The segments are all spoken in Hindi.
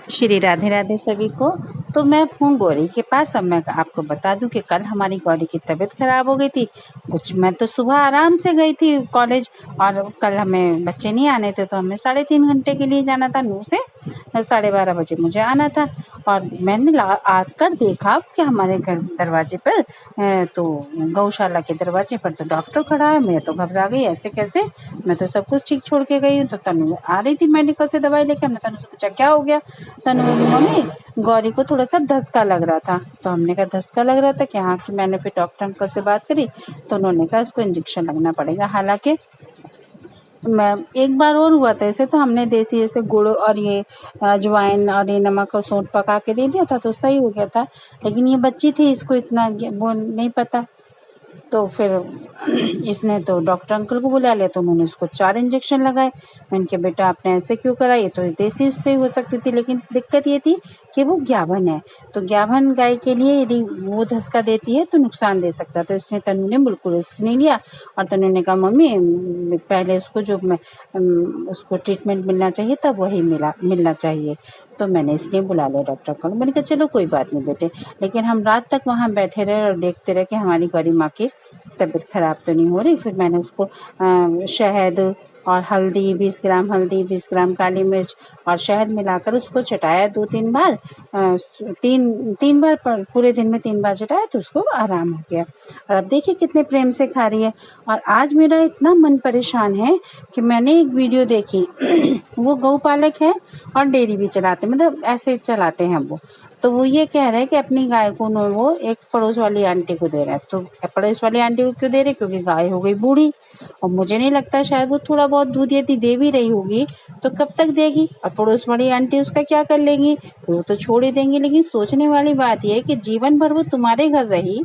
श्री राधे राधे सभी को। तो मैं हूँ गौरी के पास। अब मैं आपको बता दूं कि कल हमारी गौरी की तबीयत खराब हो गई थी। मैं तो सुबह आराम से गई थी कॉलेज, और कल हमें बच्चे नहीं आने थे तो हमें 3.5 घंटे के लिए जाना था। 9 से 12:30 बजे मुझे आना था। और मैंने आकर देखा कि हमारे घर दरवाजे पर तो गौशाला के दरवाजे पर तो डॉक्टर खड़ा है। मैं तो घबरा गई, ऐसे कैसे, मैं तो सब कुछ ठीक छोड़ के गई हूँ। तो तनु आ रही थी मेडिकल से दवाई लेके। हमने तनु से पूछा क्या हो गया। तनु बोली मम्मी गौरी को थोड़ा सा धसका लग रहा था। तो हमने कहा धसका लग रहा था कि हाँ, कि मैंने फिर डॉक्टर अंकल से बात करी तो उन्होंने कहा उसको इंजेक्शन लगना पड़ेगा। हालांकि मैं एक बार और हुआ था ऐसे, तो हमने देसी ऐसे गुड़ और ये अजवाइन और ये नमक और सौंठ पका के दे दिया था तो सही हो गया था। लेकिन ये बच्ची थी, इसको इतना वो नहीं पता। तो फिर इसने तो डॉक्टर अंकल को बुला लिया तो उन्होंने उसको 4 इंजेक्शन लगाए। मैंने कहा बेटा आपने ऐसे क्यों करा, ये तो देसी उससे हो सकती थी। लेकिन दिक्कत ये थी कि वो ग्याभन है, तो ग्याभन गाय के लिए यदि वो धसका देती है तो नुकसान दे सकता है। तो इसने तनु ने बिल्कुल रिस्क नहीं लिया और तनु ने कहा मम्मी पहले उसको जो उसको ट्रीटमेंट मिलना चाहिए तब वही मिलना चाहिए। तो मैंने इसलिए बुला लिया डॉक्टर को। मैंने कहा चलो कोई बात नहीं बेटे। लेकिन हम रात तक वहाँ बैठे रहे और देखते रहे कि हमारी गौरी माँ की तबीयत खराब तो नहीं हो रही। फिर मैंने उसको शहद और हल्दी 20 ग्राम हल्दी, 20 ग्राम काली मिर्च और शहद मिलाकर उसको चटाया 2-3 बार। तीन बार पूरे दिन में 3 बार चटाया तो उसको आराम हो गया। और अब देखिए कितने प्रेम से खा रही है। और आज मेरा इतना मन परेशान है कि मैंने एक वीडियो देखी वो गौपालक है और डेयरी भी चलाते, मतलब ऐसे चलाते हैं वो। तो वो ये कह रहे हैं कि अपनी गाय को वो एक पड़ोस वाली आंटी को दे रहा है। तो पड़ोस वाली आंटी को क्यों दे रहे, क्योंकि गाय हो गई बूढ़ी और मुझे नहीं लगता शायद वो थोड़ा बहुत दूध यदि दे भी रही होगी तो कब तक देगी। और पड़ोस वाली आंटी उसका क्या कर लेंगी, वो तो छोड़ ही देंगी। लेकिन सोचने वाली बात यह है कि जीवन भर वो तुम्हारे घर रही,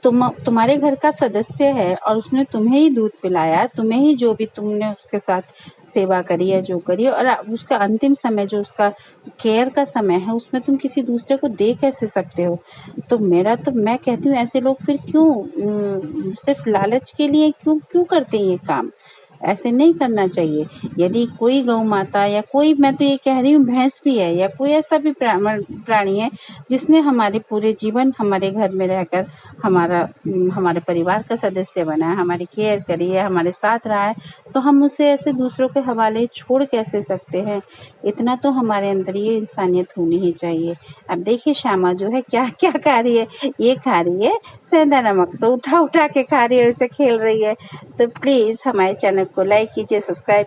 तुम्हारे घर का सदस्य है और उसने तुम्हें ही दूध पिलाया, तुम्हें ही जो भी तुमने उसके साथ सेवा करी है जो करी है, और उसका अंतिम समय जो उसका केयर का समय है उसमें तुम किसी दूसरे को दे कैसे सकते हो। तो मैं कहती हूँ ऐसे लोग फिर क्यों सिर्फ लालच के लिए क्यों करते हैं ये काम। ऐसे नहीं करना चाहिए। यदि कोई गौ माता या कोई, मैं तो ये कह रही हूँ भैंस भी है या कोई ऐसा भी प्राणी है जिसने हमारे पूरे जीवन हमारे घर में रहकर हमारे परिवार का सदस्य बना है, हमारी केयर करी है, हमारे साथ रहा है, तो हम उसे ऐसे दूसरों के हवाले छोड़ कैसे सकते हैं। इतना तो हमारे अंदर ये इंसानियत होनी ही चाहिए। अब देखिए श्यामा जो है क्या क्या खा रही है, ये खा रही है सेंधा नमक, तो उठा उठा के खा रही है और उसे खेल रही है। तो प्लीज हमारे चैनल को लाइक कीजिए, सब्सक्राइब